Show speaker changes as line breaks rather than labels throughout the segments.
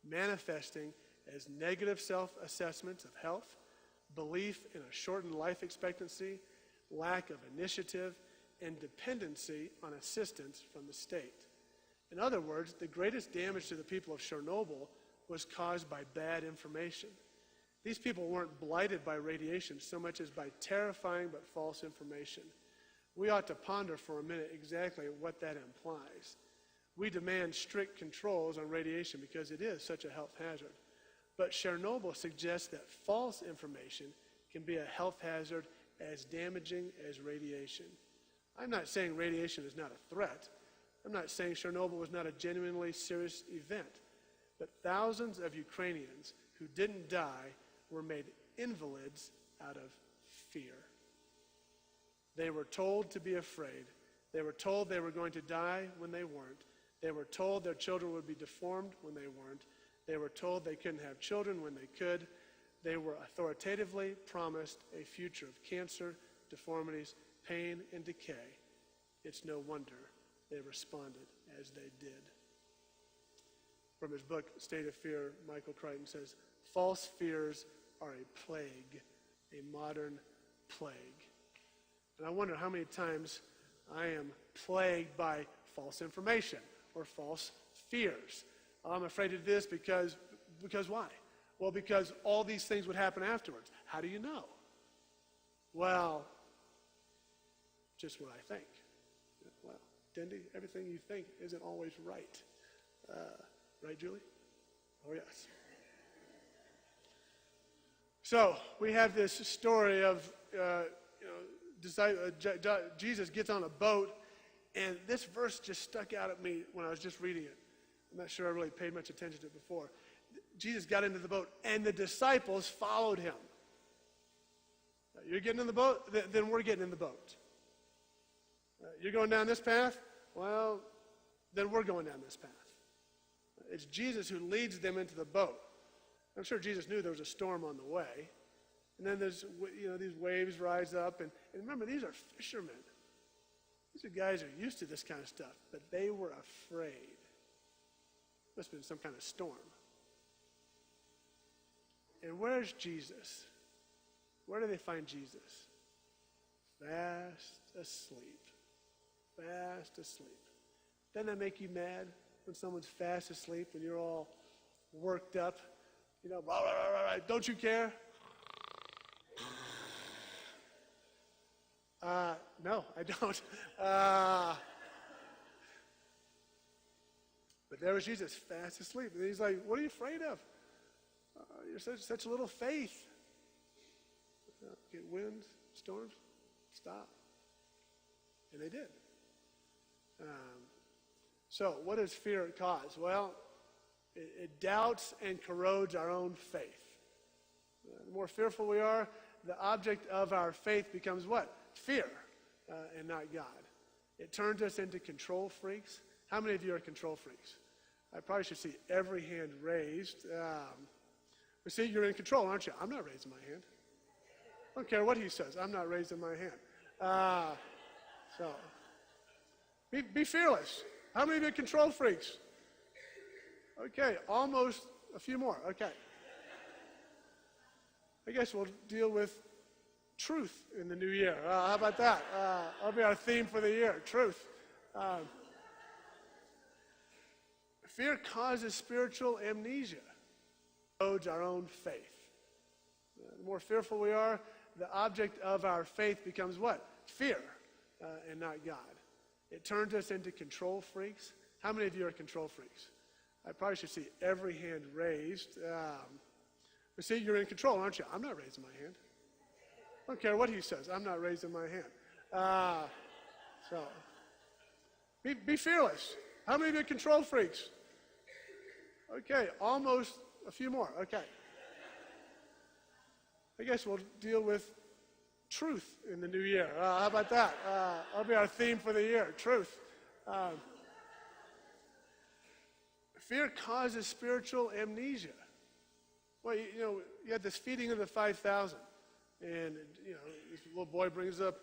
manifesting as negative self-assessments of health, belief in a shortened life expectancy, lack of initiative, and dependency on assistance from the state. In other words, the greatest damage to the people of Chernobyl was caused by bad information. These people weren't blighted by radiation so much as by terrifying but false information. We ought to ponder for a minute exactly what that implies. We demand strict controls on radiation because it is such a health hazard. But Chernobyl suggests that false information can be a health hazard as damaging as radiation. I'm not saying radiation is not a threat. I'm not saying Chernobyl was not a genuinely serious event. But thousands of Ukrainians who didn't die were made invalids out of fear. They were told to be afraid. They were told they were going to die when they weren't. They were told their children would be deformed when they weren't. They were told they couldn't have children when they could. They were authoritatively promised a future of cancer, deformities, pain, and decay. It's no wonder they responded as they did. From his book, State of Fear, Michael Crichton says, false fears are a plague, a modern plague. And I wonder how many times I am plagued by false information or false fears. I'm afraid of this because why? Well, because all these things would happen afterwards. How do you know? Well, just what I think. Well, Dendy, everything you think isn't always right. Right, Julie? Oh, yes. So we have this story of, Jesus gets on a boat, and this verse just stuck out at me when I was just reading it. I'm not sure I really paid much attention to it before. Jesus got into the boat, and the disciples followed him. You're getting in the boat? Then we're getting in the boat. You're going down this path? Well, then we're going down this path. It's Jesus who leads them into the boat. I'm sure Jesus knew there was a storm on the way. And then there's, these waves rise up. And remember, these are fishermen. These are guys who are used to this kind of stuff. But they were afraid. Must have been some kind of storm. And where's Jesus? Where do they find Jesus? Fast asleep. Fast asleep. Doesn't that make you mad when someone's fast asleep and you're all worked up? Blah, blah, blah, blah. Don't you care? No, I don't. But there was Jesus, fast asleep. And he's like, what are you afraid of? You're such little faith. Get winds, storms, stop. And they did. So what does fear cause? Well, it doubts and corrodes our own faith. The more fearful we are, the object of our faith becomes what? Fear, and not God. It turns us into control freaks. How many of you are control freaks? I probably should see every hand raised. But see, you're in control, aren't you? I'm not raising my hand. I don't care what he says. I'm not raising my hand. So, be fearless. How many of you are control freaks? Okay, almost a few more. Okay. I guess we'll deal with truth in the new year. How about that? That'll be our theme for the year, truth. Fear causes spiritual amnesia. It erodes our own faith. The more fearful we are, the object of our faith becomes what? Fear, and not God. It turns us into control freaks. How many of you are control freaks? I probably should see every hand raised. But see, you're in control, aren't you? I'm not raising my hand. I don't care what he says. I'm not raising my hand. So, be fearless. How many of you are control freaks? Okay, almost a few more. Okay. I guess we'll deal with truth in the new year. How about that? That'll be our theme for the year, truth. Fear causes spiritual amnesia. Well, you had this feeding of the 5,000. And, this little boy brings up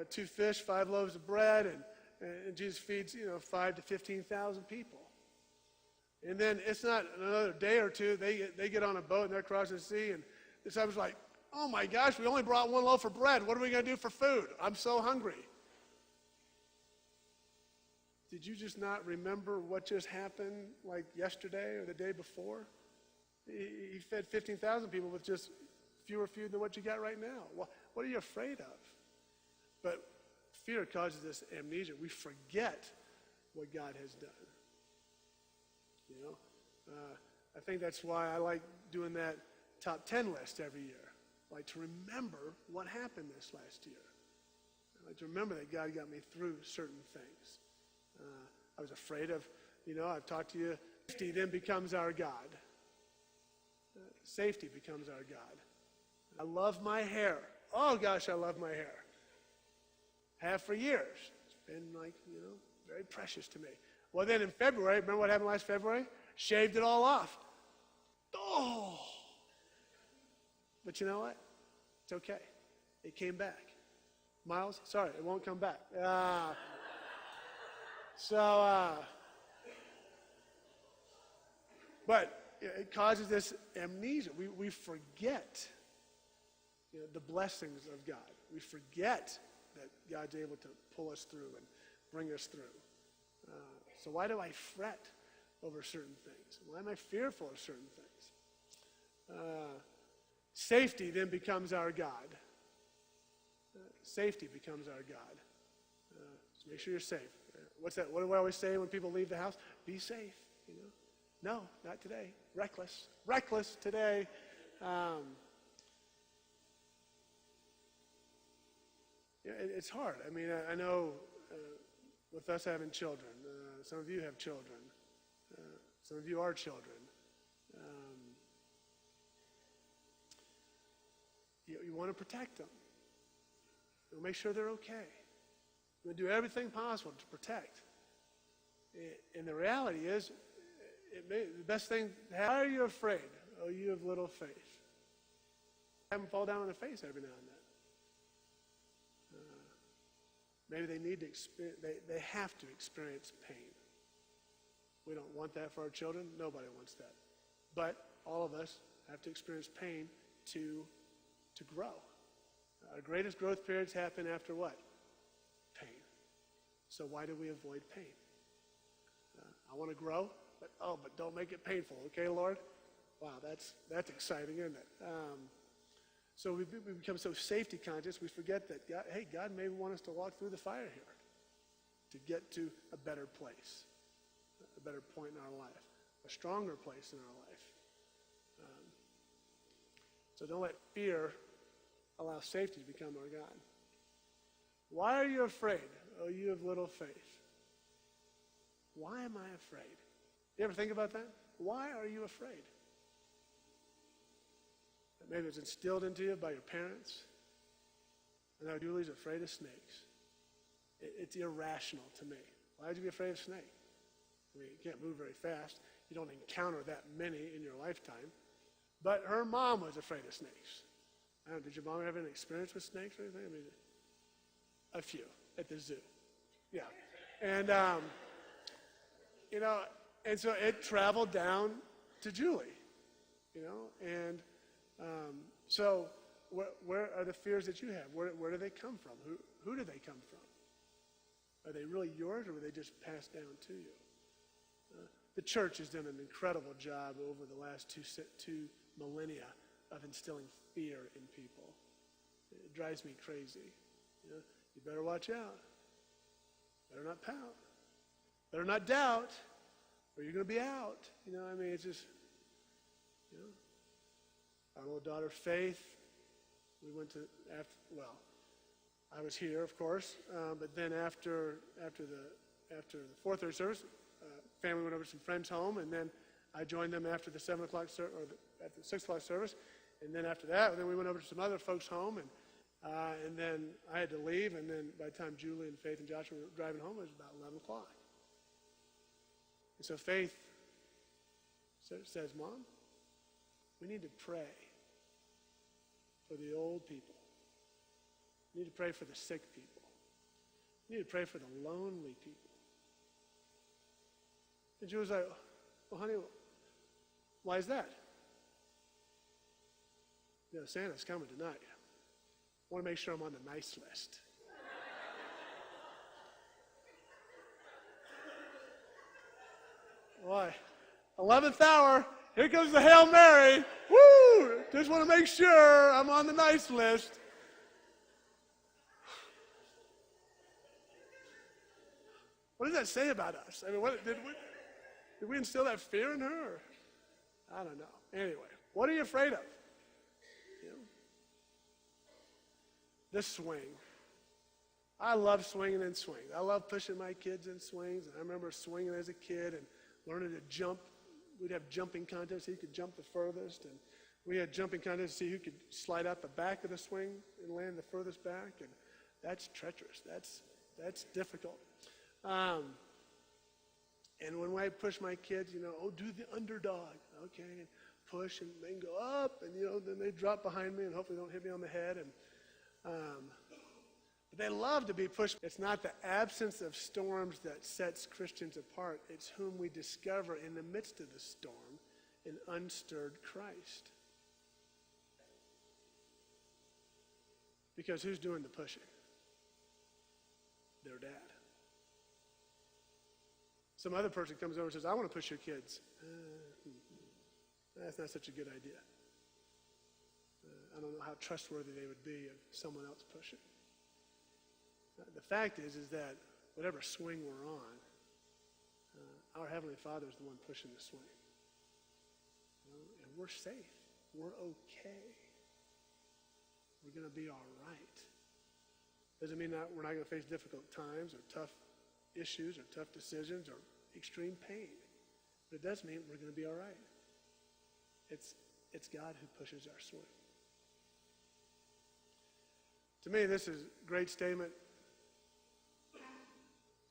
2 fish, 5 loaves of bread, and Jesus feeds, 5,000 to 15,000 people. And then it's not another day or two, they get on a boat and they're crossing the sea, and the disciples are like, oh my gosh, we only brought one loaf of bread. What are we going to do for food? I'm so hungry. Did you just not remember what just happened like yesterday or the day before? He fed 15,000 people with just fewer food than what you got right now. What are you afraid of? But fear causes this amnesia. We forget what God has done. You know, I think that's why I like doing that top 10 list every year. I like to remember what happened this last year. I like to remember that God got me through certain things. I was afraid of, I've talked to you. Safety then becomes our God. Safety becomes our God. I love my hair. Oh gosh, I love my hair. Have for years. It's been very precious to me. Well, then in February, remember what happened last February? Shaved it all off. Oh! But you know what? It's okay. It came back. Miles, sorry, it won't come back. But it causes this amnesia. We forget the blessings of God. We forget that God's able to pull us through and bring us through. So why do I fret over certain things? Why am I fearful of certain things? Safety then becomes our God. Safety becomes our God. So make sure you're safe. What's that? What do I always say when people leave the house? Be safe. No, not today. Reckless today. It's hard. I mean, I know with us having children, some of you have children. Some of you are children. You want to protect them. You make sure they're okay. You want to do everything possible to protect. And the reality is, the best thing, how are you afraid? Oh, you have little faith. Have them fall down on their face every now and then. Maybe they need to experience, they have to experience pain. We don't want that for our children. Nobody wants that. But all of us have to experience pain to grow. Our greatest growth periods happen after what? Pain. So why do we avoid pain? I want to grow, but don't make it painful, okay, Lord? Wow, that's exciting, isn't it? So we become so safety conscious, we forget that God may want us to walk through the fire here to get to a better place, a better point in our life, a stronger place in our life. So don't let fear allow safety to become our God. Why are you afraid? Oh, you have little faith. Why am I afraid? You ever think about that? Why are you afraid? Maybe it's instilled into you by your parents. I know Julie's afraid of snakes. It's irrational to me. Why would you be afraid of snakes? I mean, you can't move very fast. You don't encounter that many in your lifetime. But her mom was afraid of snakes. I don't know, did your mom have any experience with snakes or anything? I mean, a few at the zoo. Yeah. And, and so it traveled down to Julie, and so where are the fears that you have? Where do they come from? Who do they come from? Are they really yours, or were they just passed down to you? The church has done an incredible job over the last two millennia of instilling fear in people. It drives me crazy. You better watch out. Better not pout. Better not doubt, or you're going to be out. It's just, our little daughter Faith, we went to, I was here, of course, but then after the 4:30 service, family went over to some friends' home, and then I joined them after the 7 o'clock at the 6 o'clock service, and then after that, then we went over to some other folks' home, and then I had to leave, and then by the time Julie and Faith and Joshua were driving home, it was about 11 o'clock. And so Faith says, Mom, we need to pray for the old people. We need to pray for the sick people. We need to pray for the lonely people. And Julie's like, Well, honey, why is that? Santa's coming tonight. I want to make sure I'm on the nice list. Boy, 11th hour, here comes the Hail Mary. Woo! Just want to make sure I'm on the nice list. What does that say about us? I mean, did we instill that fear in her? Or? I don't know. Anyway, what are you afraid of? This swing. I love swinging in swings. I love pushing my kids in swings. And I remember swinging as a kid and learning to jump. We'd have jumping contests. Who could jump the furthest. And we had jumping contests to see who could slide out the back of the swing and land the furthest back. And that's treacherous. That's difficult. And when I push my kids, do the underdog. Okay, and push and then go up. And, then they drop behind me and hopefully don't hit me on the head. And but they love to be pushed. It's not the absence of storms that sets Christians apart. It's whom we discover in the midst of the storm, an unstirred Christ. Because who's doing the pushing? Their dad. Some other person comes over and says, I want to push your kids. That's not such a good idea. I don't know how trustworthy they would be of someone else pushing. The fact is that whatever swing we're on, our Heavenly Father is the one pushing the swing. And we're safe. We're okay. We're going to be all right. Doesn't mean that we're not going to face difficult times or tough issues or tough decisions or extreme pain. But it does mean we're going to be all right. It's God who pushes our swing. To me, this is a great statement.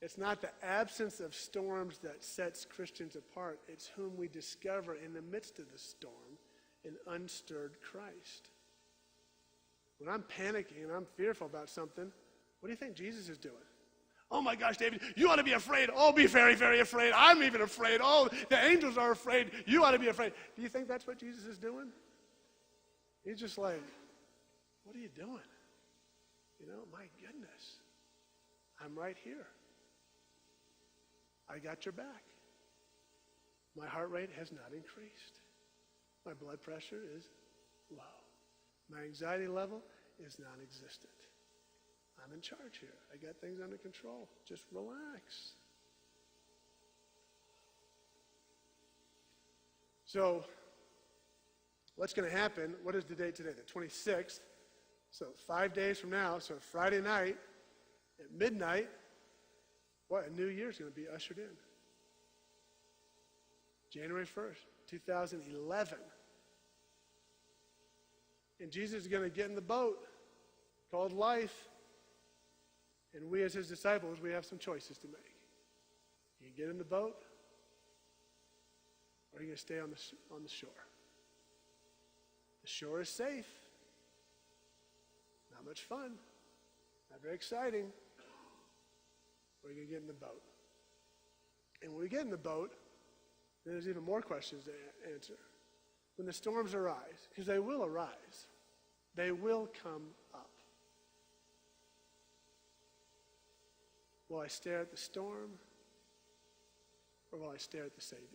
It's not the absence of storms that sets Christians apart. It's whom we discover in the midst of the storm, an unstirred Christ. When I'm panicking and I'm fearful about something, what do you think Jesus is doing? Oh my gosh, David, you ought to be afraid. Oh, be very, very afraid. I'm even afraid. Oh, the angels are afraid. You ought to be afraid. Do you think that's what Jesus is doing? He's just like, what are you doing? My goodness, I'm right here. I got your back. My heart rate has not increased. My blood pressure is low. My anxiety level is non-existent. I'm in charge here. I got things under control. Just relax. So, what's going to happen? What is the date today? The 26th. So 5 days from now, so Friday night at midnight, what a new year is going to be ushered in. January 1st, 2011. And Jesus is going to get in the boat called life. And we as his disciples, we have some choices to make. You can get in the boat, or you can stay on the shore. The shore is safe. Not much fun. Not very exciting. Or you can get in the boat. And when we get in the boat, then there's even more questions to answer. When the storms arise, because they will arise, they will come up. Will I stare at the storm, or will I stare at the Savior?